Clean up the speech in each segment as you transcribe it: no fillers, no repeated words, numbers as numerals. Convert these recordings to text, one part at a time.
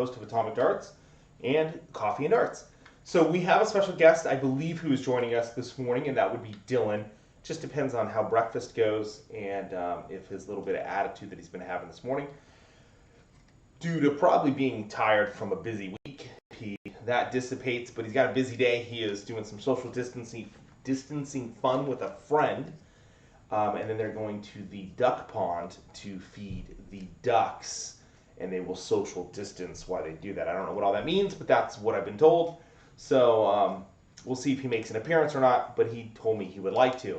host of Atomic Darts and Coffee and Darts. So we have a special guest, I believe, who is joining us this morning, and that would be Dylan. Just depends on how breakfast goes and if his little bit of attitude that he's been having this morning, due to probably being tired from a busy week, that dissipates. But he's got a busy day. He is doing some social distancing fun with a friend, and then they're going to the duck pond to feed the ducks, and they will social distance while they do that. I don't know what all that means, but that's what I've been told. So we'll see if he makes an appearance or not, but he told me he would like to.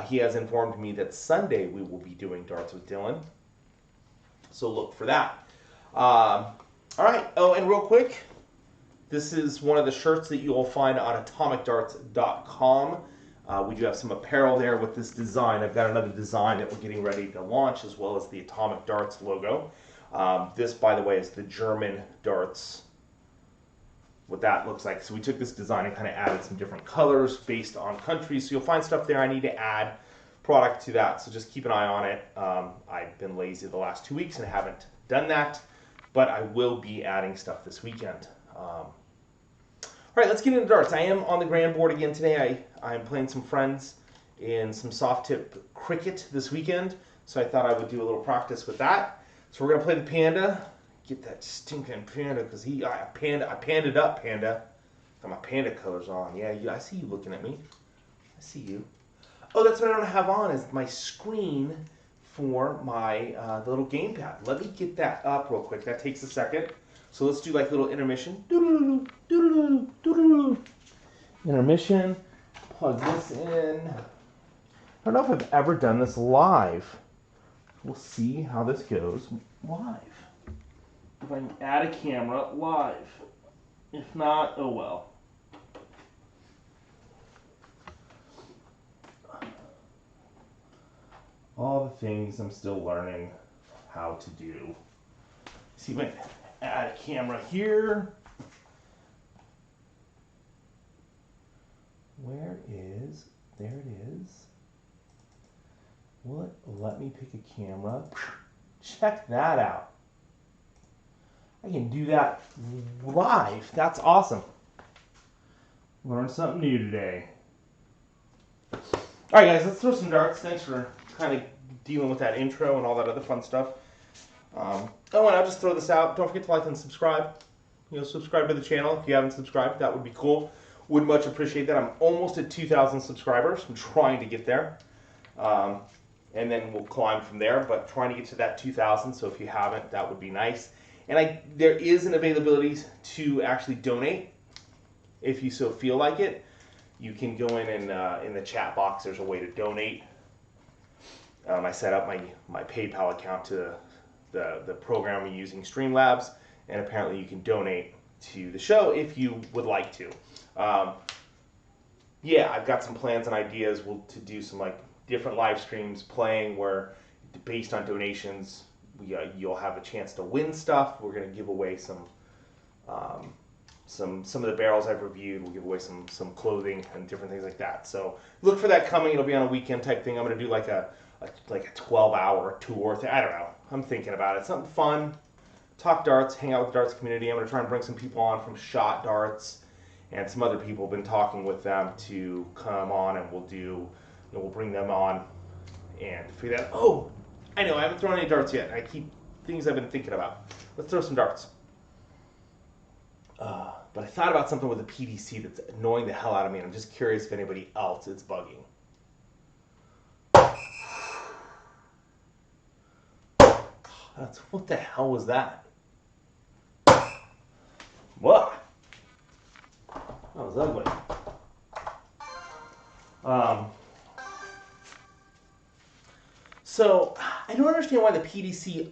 He has informed me that Sunday we will be doing darts with Dylan, so look for that. All right. Oh, and real quick, this is one of the shirts that you will find on atomicdarts.com. We do have some apparel there with this design. I've got another design that we're getting ready to launch, as well as the Atomic Darts logo. This, by the way, is the German darts, what that looks like. So we took this design and kind of added some different colors based on countries. So you'll find stuff there. I need to add product to that, so just keep an eye on it. I've been lazy the last 2 weeks and haven't done that, but I will be adding stuff this weekend. All right, let's get into darts. I am on the GranBoard again today. I'm playing some friends in some soft tip cricket this weekend, so I thought I would do a little practice with that. So we're gonna play the panda. Get that stinking panda, because I panded up panda. Got my panda colors on. Yeah, I see you looking at me. I see you. Oh, that's what I don't have on, is my screen for my the little gamepad. Let me get that up real quick. That takes a second. So let's do like little intermission. Intermission. Plug this in. I don't know if I've ever done this live. We'll see how this goes live. If I can add a camera live. If not, oh well. All the things I'm still learning how to do. See if I can add a camera here. There it is. Will it let me pick a camera? Check that out. I can do that live. That's awesome. Learned something new today. All right, guys, let's throw some darts. Thanks for kind of dealing with that intro and all that other fun stuff. Oh, and I'll just throw this out. Don't forget to like and subscribe. Subscribe to the channel if you haven't subscribed. That would be cool. Would much appreciate that. I'm almost at 2,000 subscribers. I'm trying to get there. And then we'll climb from there, but trying to get to that 2,000. So if you haven't, that would be nice. And there is an availability to actually donate if you so feel like it. You can go in the chat box. There's a way to donate. I set up my PayPal account to the program we're using, Streamlabs, and apparently you can donate to the show if you would like to. Yeah, I've got some plans and ideas to do some like different live streams playing where, based on donations, you'll have a chance to win stuff. We're going to give away some of the barrels I've reviewed. We'll give away some clothing and different things like that. So look for that coming. It'll be on a weekend type thing. I'm going to do like a 12-hour tour. I don't know. I'm thinking about it. Something fun. Talk darts. Hang out with the darts community. I'm going to try and bring some people on from Shot Darts and some other people. Been talking with them to come on, and we'll bring them on and figure that out. Oh, I know, I haven't thrown any darts yet. Things I've been thinking about. Let's throw some darts. But I thought about something with a PDC that's annoying the hell out of me, and I'm just curious if anybody else is bugging. What the hell was that? What? That was ugly. So I don't understand why the PDC.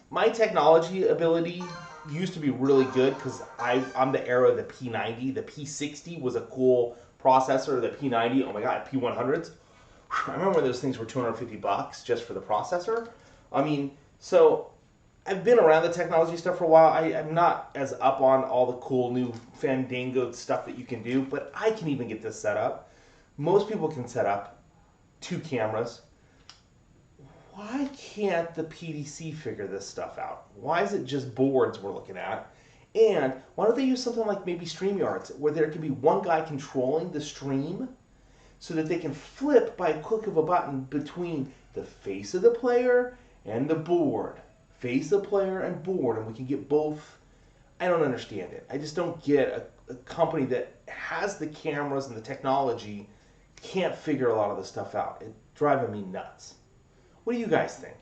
My technology ability used to be really good because I'm the era of the P90. The P60 was a cool processor. The P90, oh my god, P100s. I remember when those things were $250 just for the processor. So I've been around the technology stuff for a while. I'm not as up on all the cool new Fandango stuff that you can do, but I can even get this set up. Most people can set up 2 cameras. why can't the PDC figure this stuff out? Why is it just boards we're looking at? And why don't they use something like maybe StreamYards, where there can be one guy controlling the stream so that they can flip by a click of a button between the face of the player and the board. Face of player and board, and we can get both. I don't understand it. I just don't get a company that has the cameras and the technology can't figure a lot of this stuff out. It's driving me nuts. What do you guys think?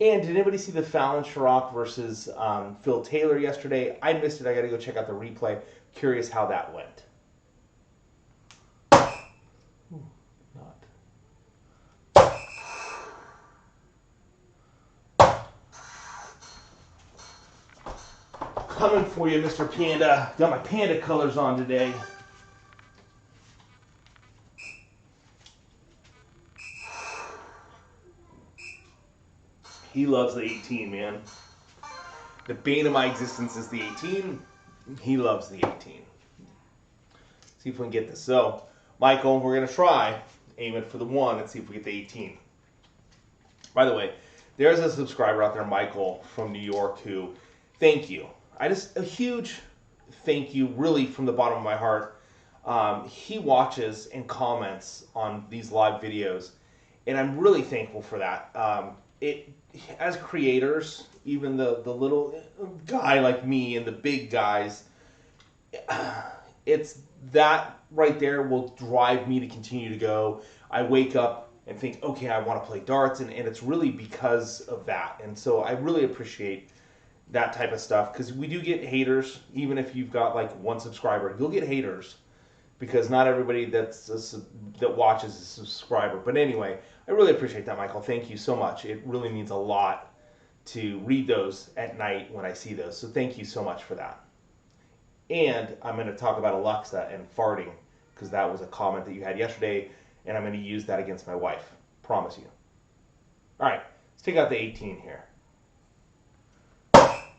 And did anybody see the Fallon Sherrock versus Phil Taylor yesterday? I missed it. I got to go check out the replay. Curious how that went. Ooh, not. Coming for you, Mr. Panda. Got my panda colors on today. He loves the 18, man. The bane of my existence is the 18. He loves the 18. See if we can get this. So, Michael, we're going to try aim it for the 1 and see if we get the 18. By the way, there's a subscriber out there, Michael, from New York, who, thank you. A huge thank you, really, from the bottom of my heart. He watches and comments on these live videos, and I'm really thankful for that. As creators, even the little guy like me and the big guys, it's that right there will drive me to continue to go. I wake up and think, okay, I want to play darts, and it's really because of that. And so I really appreciate that type of stuff, because we do get haters. Even if you've got like 1 subscriber, you'll get haters, because not everybody that watches is a subscriber. But anyway, I really appreciate that, Michael. Thank you so much. It really means a lot to read those at night when I see those. So thank you so much for that. And I'm going to talk about Alexa and farting, because that was a comment that you had yesterday, and I'm going to use that against my wife. Promise you. All right, let's take out the 18 here.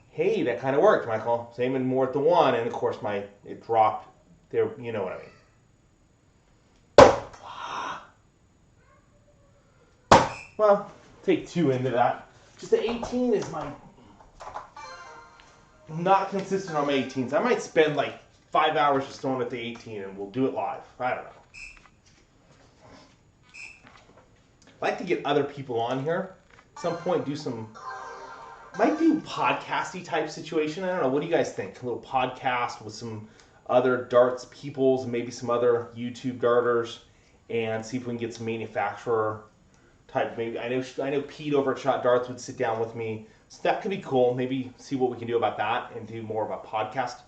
Hey, that kind of worked, Michael. Same and more at the 1, and of course it dropped there. You know what I mean. Well, take 2 into that. Just the 18 is not consistent on my 18s. I might spend like 5 hours just throwing at the 18, and we'll do it live. I don't know. I'd like to get other people on here. At some point, might do podcasty type situation. I don't know. What do you guys think? A little podcast with some other darts peoples and maybe some other YouTube darters, and see if we can get some manufacturer type. Maybe I know Pete over at Shot Darts would sit down with me, so that could be cool. Maybe see what we can do about that and do more of a podcast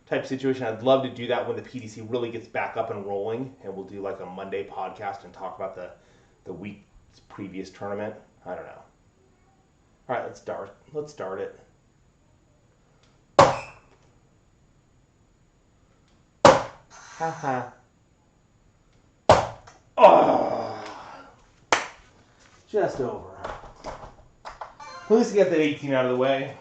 type situation. I'd love to do that when the PDC really gets back up and rolling, and we'll do like a Monday podcast and talk about the week's previous tournament. I don't know. All right, let's start it. Haha. Oh, just over. At least get that 18 out of the way.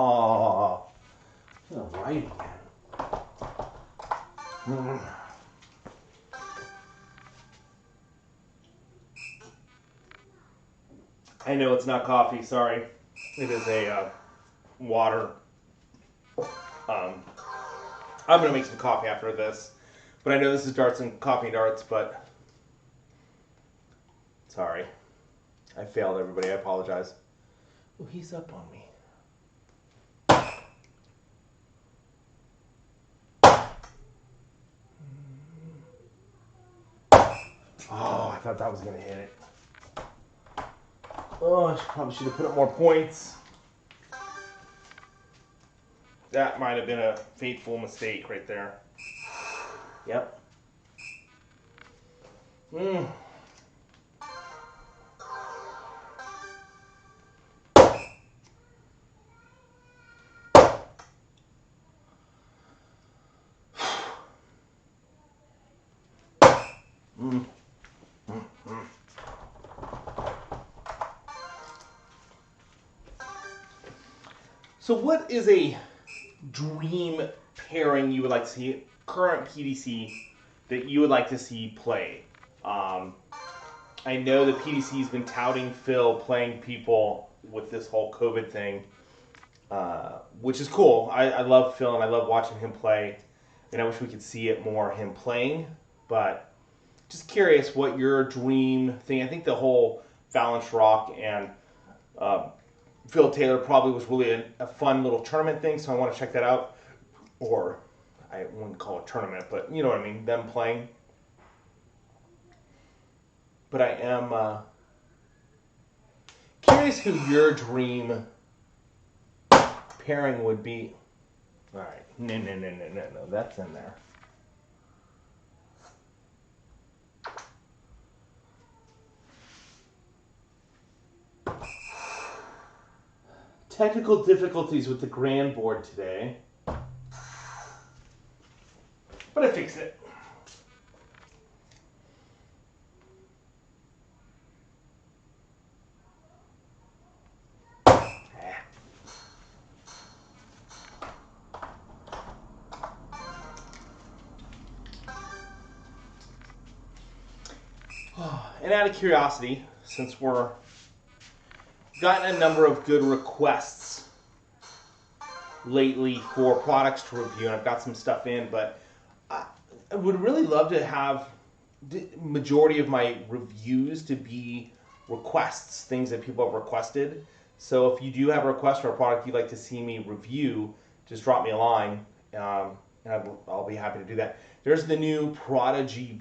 Oh, right again. I know it's not coffee, sorry. It is a water. I'm going to make some coffee after this. But I know this is darts and coffee darts, but sorry. I failed everybody, I apologize. Oh, he's up on me. Oh, I thought that was going to hit it. Oh, I probably should have put up more points. That might have been a fateful mistake right there. Yep. Mm. Mm. Mm. So what is a dream pairing you would like to see, current PDC, that you would like to see play? I know the PDC has been touting Phil playing people with this whole COVID thing, which is cool. I love Phil and I love watching him play, and I wish we could see it more him playing. But just curious what your dream thing. I think the whole Valence Rock and Phil Taylor probably was really a fun little tournament thing, so I want to check that out. Or I wouldn't call it a tournament, but you know what I mean, them playing. But I am curious who your dream pairing would be. All right, no, that's in there. Technical difficulties with the GranBoard today, but I fixed it. And out of curiosity, since we're gotten a number of good requests lately for products to review, and I've got some stuff in, but I would really love to have the majority of my reviews to be requests, things that people have requested. So if you do have a request for a product you'd like to see me review, just drop me a line, and I'll be happy to do that. There's the new Prodigy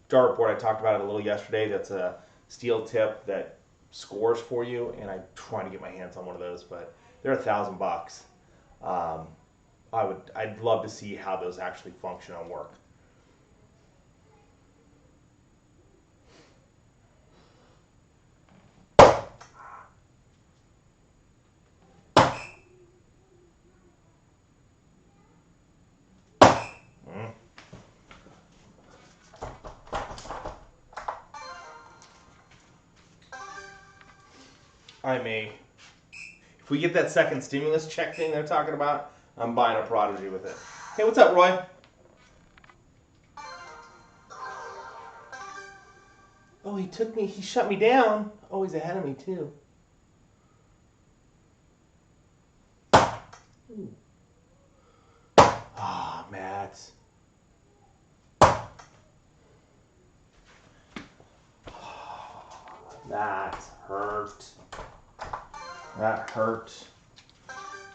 dartboard. I talked about it a little yesterday. That's a steel tip that scores for you, and I'm trying to get my hands on one of those, but they're $1,000. I'd love to see how those actually function and work. If we get that second stimulus check thing they're talking about, I'm buying a Prodigy with it. Hey, what's up, Roy? Oh, he shut me down. Oh, he's ahead of me, too. Ah, Matt. That hurt. That hurt.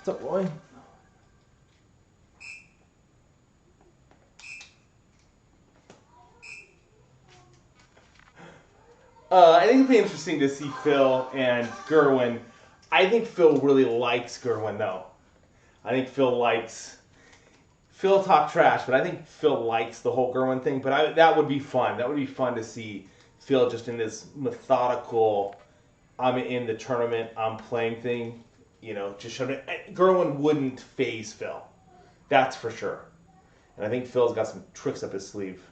What's up, Roy? I think it'd be interesting to see Phil and Gerwin. I think Phil really likes Gerwin, though. I think Phil talk trash, but I think Phil likes the whole Gerwin thing. But that would be fun. That would be fun to see Phil just in this methodical, I'm in the tournament, I'm playing thing. You know, just showing it. Gerwin wouldn't phase Phil. That's for sure. And I think Phil's got some tricks up his sleeve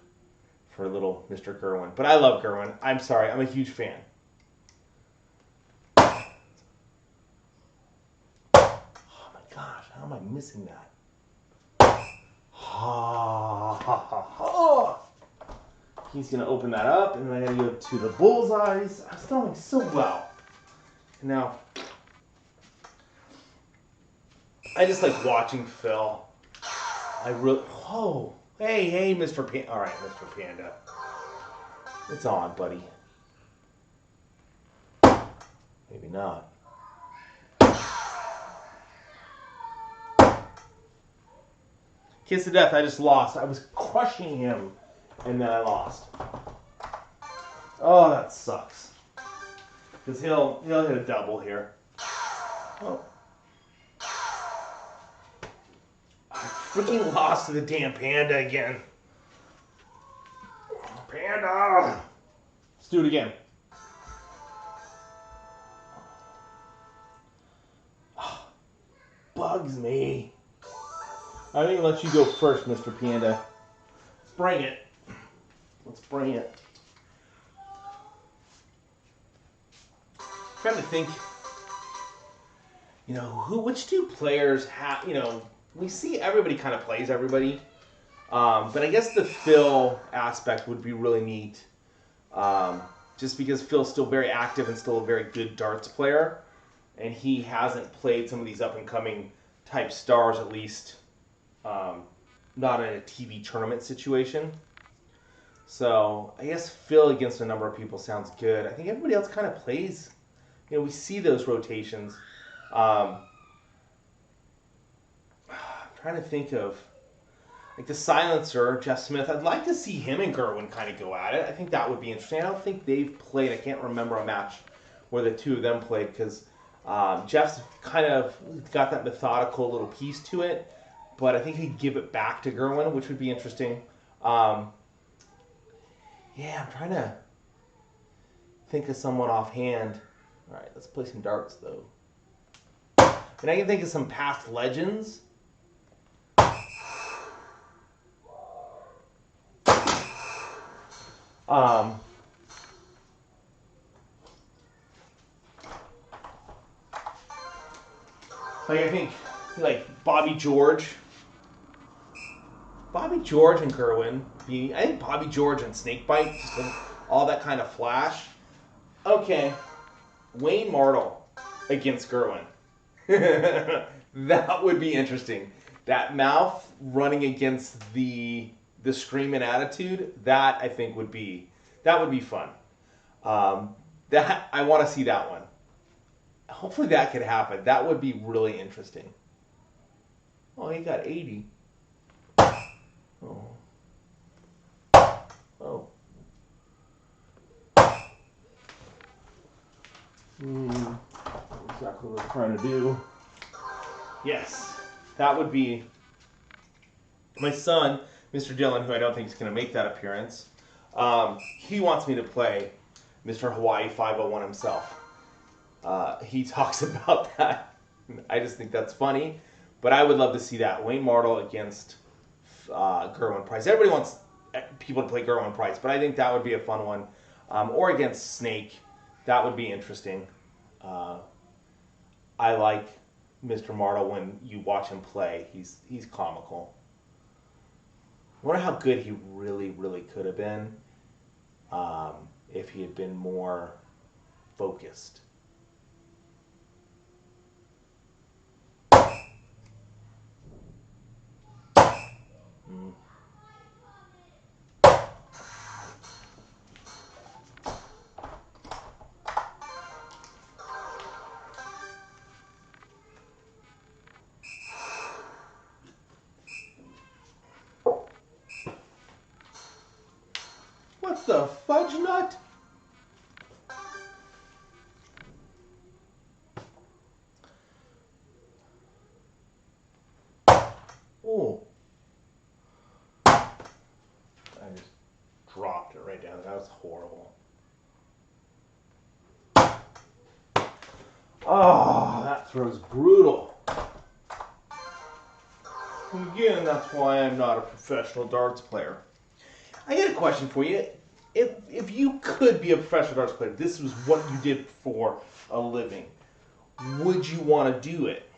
for little Mr. Gerwin. But I love Gerwin. I'm sorry. I'm a huge fan. Oh my gosh. How am I missing that? Ha ha ha ha. He's going to open that up, and then I got to go to the bullseyes. I was throwing so well. And now, I just like watching Phil. Whoa. Hey, Mr. Panda. All right, Mr. Panda. It's on, buddy. Maybe not. Kiss to death, I just lost. I was crushing him, and then I lost. Oh, that sucks. Because he'll hit a double here. Oh. Freaking lost to the damn Panda again. Panda! Let's do it again. Bugs me. I think I'll let you go first, Mr. Panda. Let's bring it. Let's bring it. trying to think, which two players have, we see everybody kind of plays everybody. But I guess the Phil aspect would be really neat. Just because Phil's still very active and still a very good darts player. And he hasn't played some of these up-and-coming type stars, at least not in a TV tournament situation. So I guess Phil against a number of people sounds good. I think everybody else kind of plays. We see those rotations. I'm trying to think of, like the silencer, Jeff Smith. I'd like to see him and Gerwin kind of go at it. I think that would be interesting. I don't think they've played. I can't remember a match where the two of them played because Jeff's kind of got that methodical little piece to it. But I think he'd give it back to Gerwin, which would be interesting. I'm trying to think of someone offhand. All right, let's play some darts, though. And I can think of some past legends. I think, Bobby George. Bobby George and Gerwin. I think Bobby George and Snakebite, just all that kind of flash. Okay. Wayne Martle against Gerwin. That would be interesting. That mouth running against the screaming attitude, that I think would be fun. That I want to see that one. Hopefully that could happen. That would be really interesting. Oh, he got 80. Oh. Oh. Exactly what I'm trying to do. Yes, that would be my son, Mr. Dillon, who I don't think is going to make that appearance. He wants me to play Mr. Hawaii 501 himself. He talks about that. I just think that's funny. But I would love to see that. Wayne Martle against Gerwin Price. Everybody wants people to play Gerwin Price, but I think that would be a fun one. Or against Snake. That would be interesting. I like Mr. Martle when you watch him play. He's comical. I wonder how good he really, really could have been if he had been more focused. What the fudge nut? Oh. I just dropped it right down. That was horrible. Oh, that throw's brutal. Again, that's why I'm not a professional darts player. I got a question for you. If you could be a professional darts player, this was what you did for a living, would you want to do it?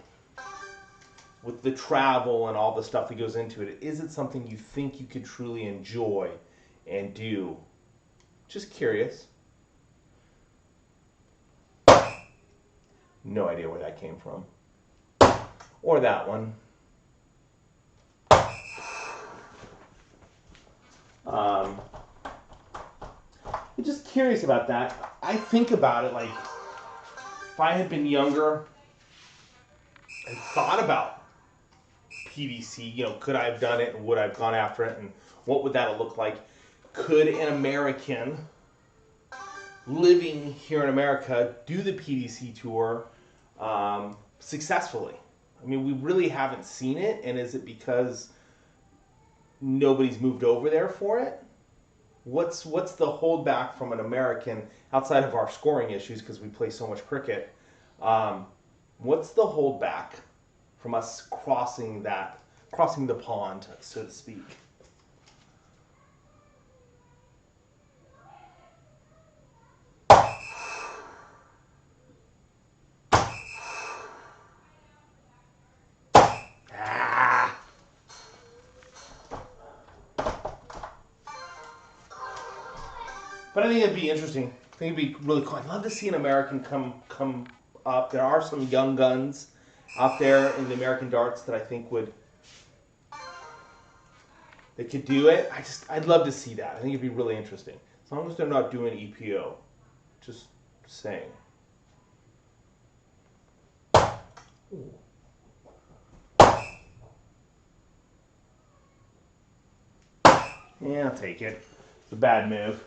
With the travel and all the stuff that goes into it, is it something you think you could truly enjoy and do? Just curious. No idea where that came from. Or that one. I'm just curious about that. I think about it like, if I had been younger and thought about PDC, could I have done it and would I have gone after it and what would that look like? Could an American living here in America do the PDC tour successfully? I mean, we really haven't seen it, and is it because nobody's moved over there for it? What's the holdback from an American outside of our scoring issues because we play so much cricket? What's the holdback from us crossing the pond, so to speak? But I think it'd be interesting. I think it'd be really cool. I'd love to see an American come up. There are some young guns out there in the American darts that I think they could do it. I'd love to see that. I think it'd be really interesting. As long as they're not doing EPO. Just saying. Ooh. Yeah, I'll take it. It's a bad move.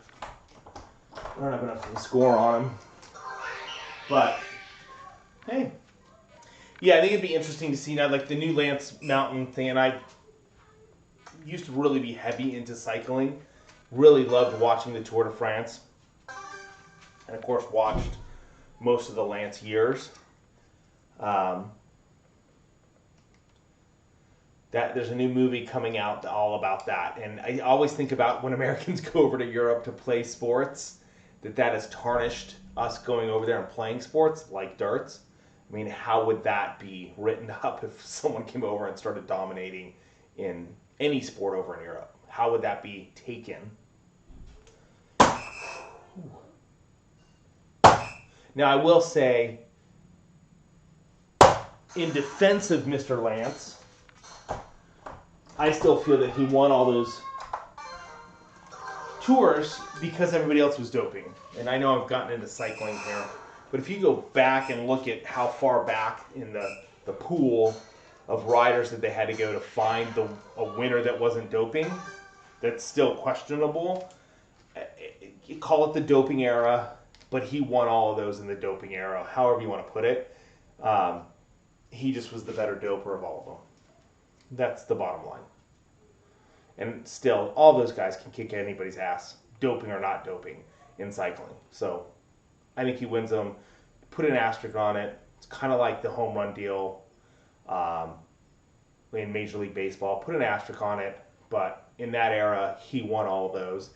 I don't have enough to score on him. But, hey. Yeah, I think it'd be interesting to see now, like the new Lance Mountain thing, and I used to really be heavy into cycling. Really loved watching the Tour de France. And of course watched most of the Lance years. There's a new movie coming out all about that. And I always think about when Americans go over to Europe to play sports, that has tarnished us going over there and playing sports like darts. I mean, how would that be written up if someone came over and started dominating in any sport over in Europe? How would that be taken? Now, I will say, in defense of Mr. Lance, I still feel that he won all those tours because everybody else was doping. And I know I've gotten into cycling here, but if you go back and look at how far back in the pool of riders that they had to go to find a winner that wasn't doping, that's still questionable. You call it the doping era, but he won all of those in the doping era, however you want to put it. He just was the better doper of all of them. That's the bottom line. And still, all those guys can kick anybody's ass, doping or not doping, in cycling. So I think he wins them. Put an asterisk on it. It's kind of like the home run deal in Major League Baseball. Put an asterisk on it. But in that era, he won all of those.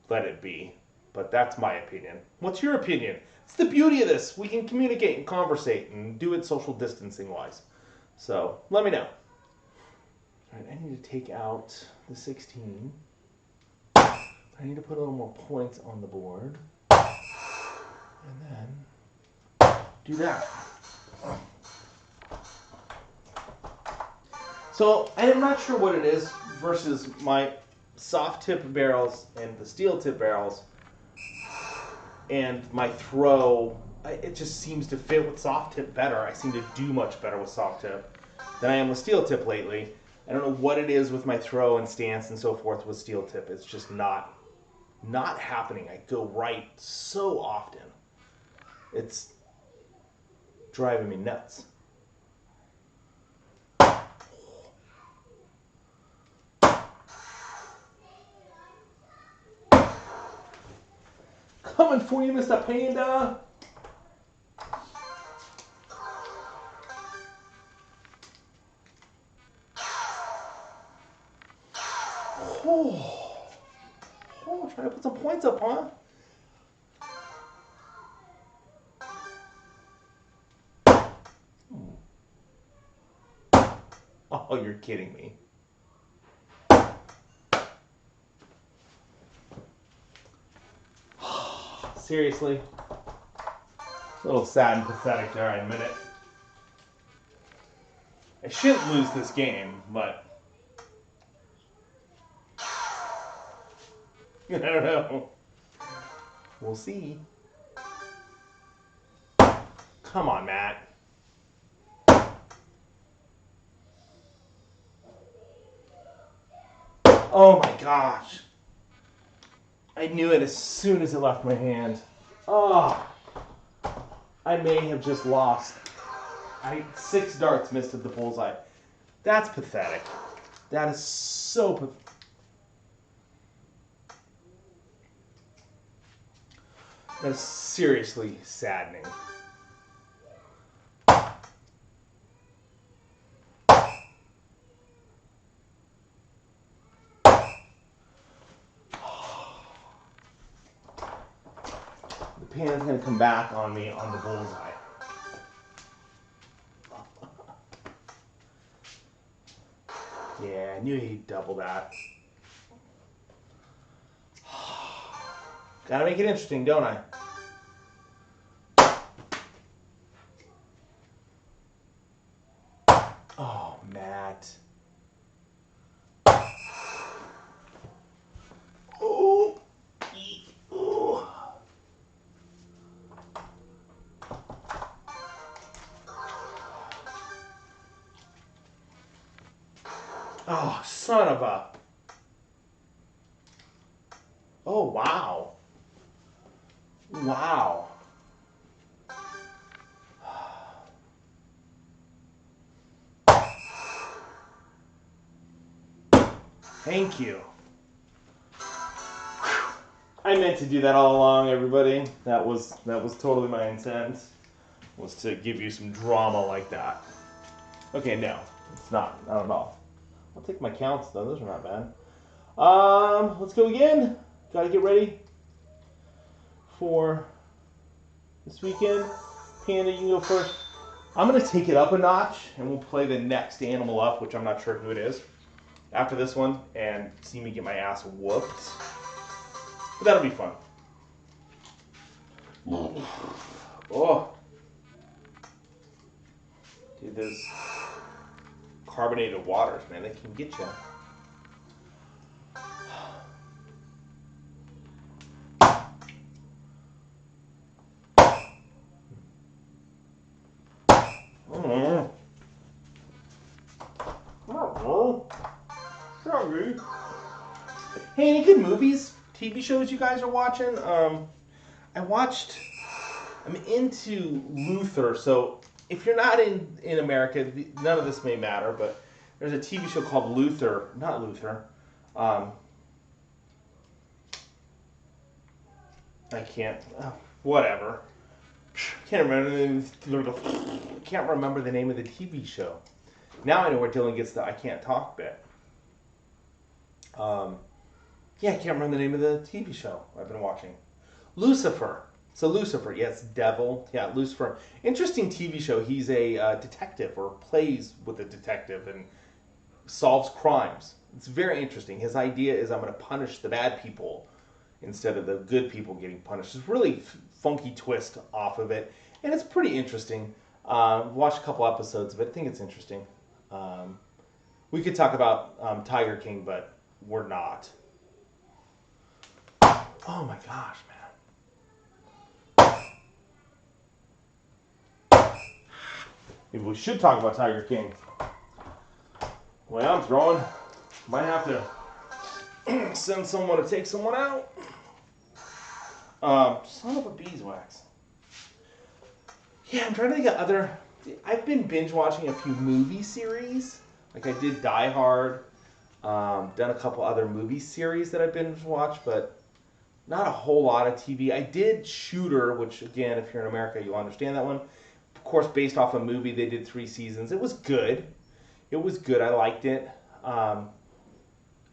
Let it be. But that's my opinion. What's your opinion? It's the beauty of this. We can communicate and conversate and do it social distancing wise. So let me know. All right, I need to take out the 16. I need to put a little more points on the board. And then do that. So I am not sure what it is versus my soft tip barrels and the steel tip barrels and my throw. It just seems to fit with soft tip better. I seem to do much better with soft tip than I am with steel tip lately. I don't know what it is with my throw and stance and so forth with steel tip. It's just not happening. I go right so often. It's driving me nuts. Coming for you, Mr. Panda. Trying to put some points up, huh? Oh, you're kidding me. Seriously? A little sad and pathetic there, I admit it. I shouldn't lose this game, but I don't know. We'll see. Come on, Matt. Oh my gosh. I knew it as soon as it left my hand. Oh, I may have just lost. 6 darts missed at the bullseye. That's pathetic. That is so pathetic. That's seriously saddening. The pan's going to come back on me on the bullseye. Yeah, I knew he'd double that. Gotta make it interesting, don't I? Oh, Matt. Oh. Oh. Oh, son of a. Oh, wow. Wow. Thank you. I meant to do that all along, everybody. That was totally my intent. Was to give you some drama like that. Okay, no, it's not at all. I'll take my counts though; those are not bad. Let's go again. Got to get ready for this weekend. Panda, you can go first. I'm gonna take it up a notch, and we'll play the next animal up, which I'm not sure who it is, after this one, and see me get my ass whooped. But that'll be fun. Oh. Dude, those carbonated waters, man, they can get you. Sorry. Hey, any good movies, TV shows you guys are watching? I'm into Luther, so if you're not in America, none of this may matter, but there's a TV show called Luther. Not Luther. I can't. Whatever. Can't remember the name of the TV show. Now I know where Dylan gets the I can't talk bit. Yeah, I can't remember the name of the TV show I've been watching. Lucifer. So Lucifer, yes, devil. Yeah, Lucifer. Interesting TV show. He's a detective, or plays with a detective and solves crimes. It's very interesting. His idea is I'm going to punish the bad people instead of the good people getting punished. It's really funky twist off of it, and it's pretty interesting. Watched a couple episodes of it. I think it's interesting. We could talk about Tiger King, but we're not. Oh my gosh, man. Maybe we should talk about Tiger King. Well, I'm throwing. Might have to send someone to take someone out. Son of a beeswax. Yeah, I'm trying to think of other. I've been binge watching a few movie series. Like I did Die Hard. Done a couple other movie series that I've binge watched, but not a whole lot of TV. I did Shooter, which again, if you're in America, you'll understand that one. Of course, based off a movie, they did 3 seasons. It was good. I liked it. I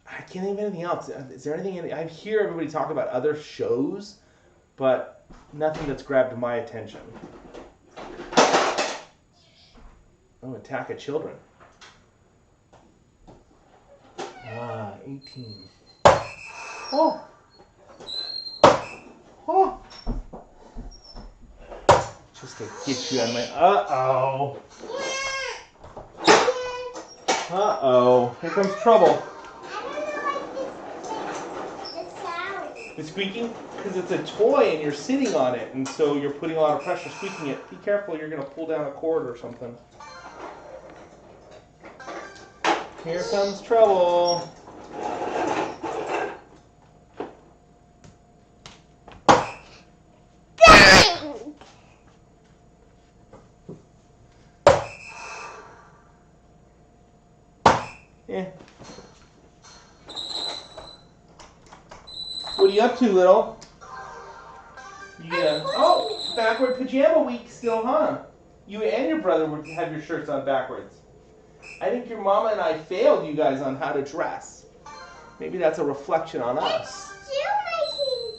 can't think of anything else. Is there anything? I hear everybody talk about other shows, but nothing that's grabbed my attention. Oh, Attack of Children. 18. Oh. Oh. Just to get you on my. Uh-oh. Uh-oh. Here comes trouble. The squeaking? Because it's a toy and you're sitting on it, and so you're putting a lot of pressure squeaking it. Be careful, you're going to pull down a cord or something. Here comes trouble. Yeah. What are you up to, little? Yeah. Oh, backward pajama week still, huh? You and your brother would have your shirts on backwards. I think your mama and I failed you guys on how to dress. Maybe that's a reflection on us. It's still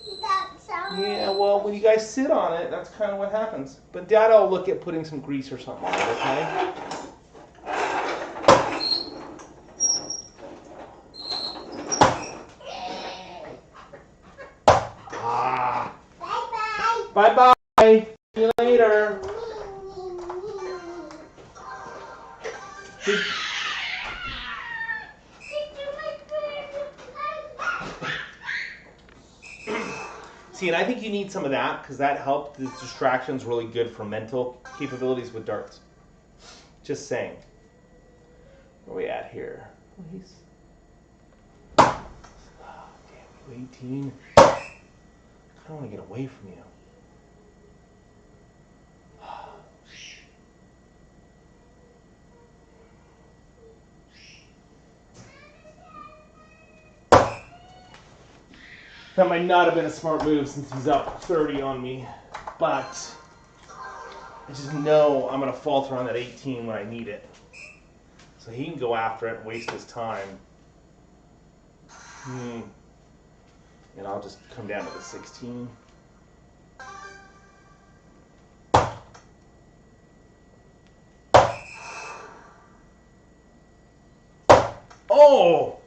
making that sound. Yeah, well, when you guys sit on it, that's kind of what happens. But Dad'll look at putting some grease or something on it, okay? Ah. Bye-bye. See you later. See, and I think you need some of that because that helped. The distraction's really good for mental capabilities with darts. Just saying. Where are we at here? Oh, he's... Oh, damn you, 18. I don't want to get away from you. That might not have been a smart move since he's up 30 on me, but I just know I'm going to falter on that 18 when I need it. So he can go after it and waste his time. And I'll just come down to the 16. Oh!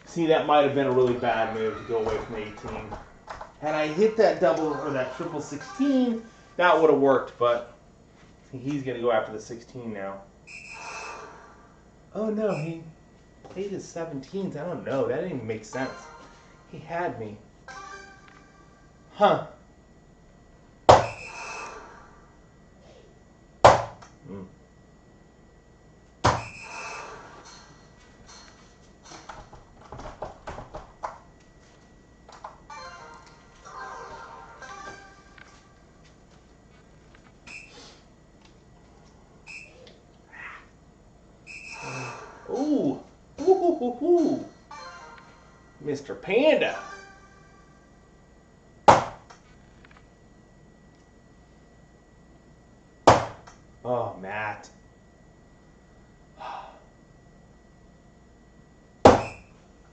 See, that might have been a really bad move to go away from 18. Had I hit that double or that triple 16, that would have worked, but he's going to go after the 16 now. Oh no, he played his 17s. I don't know. That didn't even make sense. He had me. Huh. Ooh. Ooh. Mr. Panda. Oh, Matt.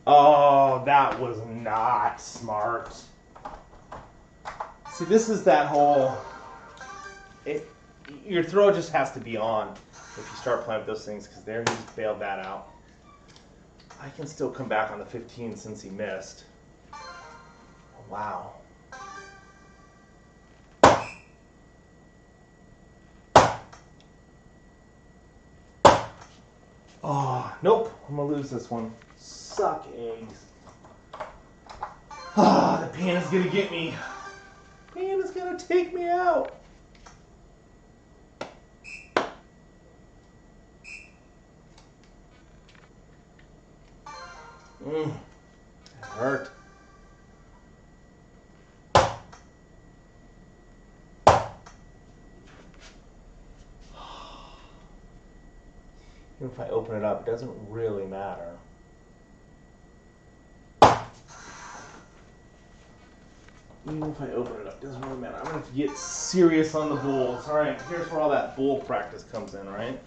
Oh, that was not smart. See, this is that whole... your throw just has to be on if you start playing with those things, because there he's bailed that out. I can still come back on the 15 since he missed. Wow. Oh, nope. I'm going to lose this one. Suck eggs. Ah, the Panda's going to get me. Panda's going to take me out. It hurt. Even if I open it up, it doesn't really matter. Even if I open it up, it doesn't really matter. I'm going to have to get serious on the bulls. All right, here's where all that bull practice comes in, right?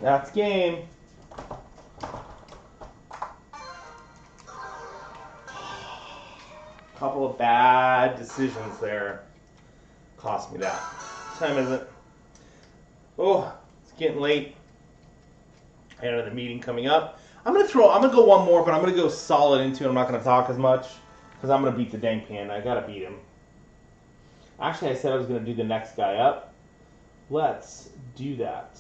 That's game. Couple of bad decisions there. Cost me that. What time is it? Oh, it's getting late. I got another meeting coming up. I'm gonna go one more, but I'm gonna go solid into it. I'm not gonna talk as much because I'm gonna beat the dang Panda. I gotta beat him. Actually, I said I was gonna do the next guy up. Let's do that.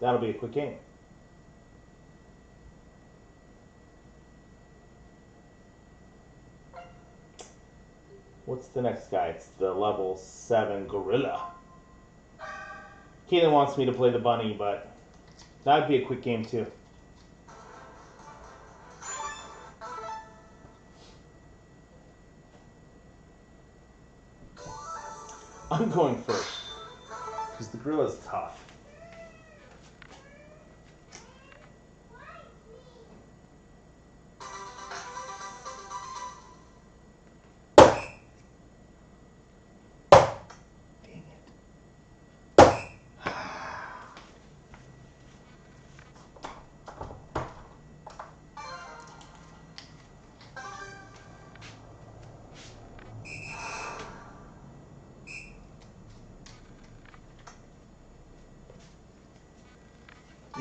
That'll be a quick game. What's the next guy? It's the level 7 gorilla. Caitlin wants me to play the bunny, but that'd be a quick game too. I'm going first because the gorilla's tough.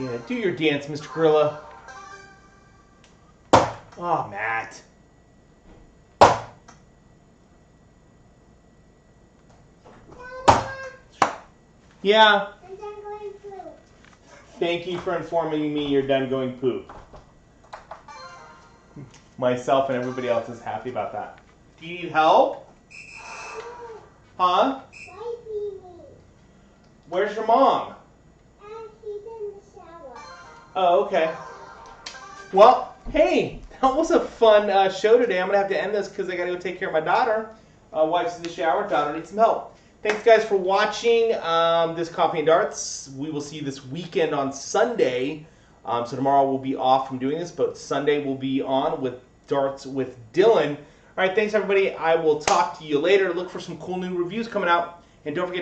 Yeah, do your dance, Mr. Gorilla. Oh, Matt. Yeah. I'm done going poop. Thank you for informing me you're done going poop. Myself and everybody else is happy about that. Do you need help? Huh? Why me? Where's your mom? And he's in the shower. Oh, okay. Well, hey, that was a fun show today. I'm going to have to end this because I got to go take care of my daughter. Wife's in the shower. Daughter needs some help. Thanks, guys, for watching this Coffee and Darts. We will see you this weekend on Sunday. So tomorrow we'll be off from doing this, but Sunday we'll be on with Darts with Dylan. All right, thanks, everybody. I will talk to you later. Look for some cool new reviews coming out. And don't forget to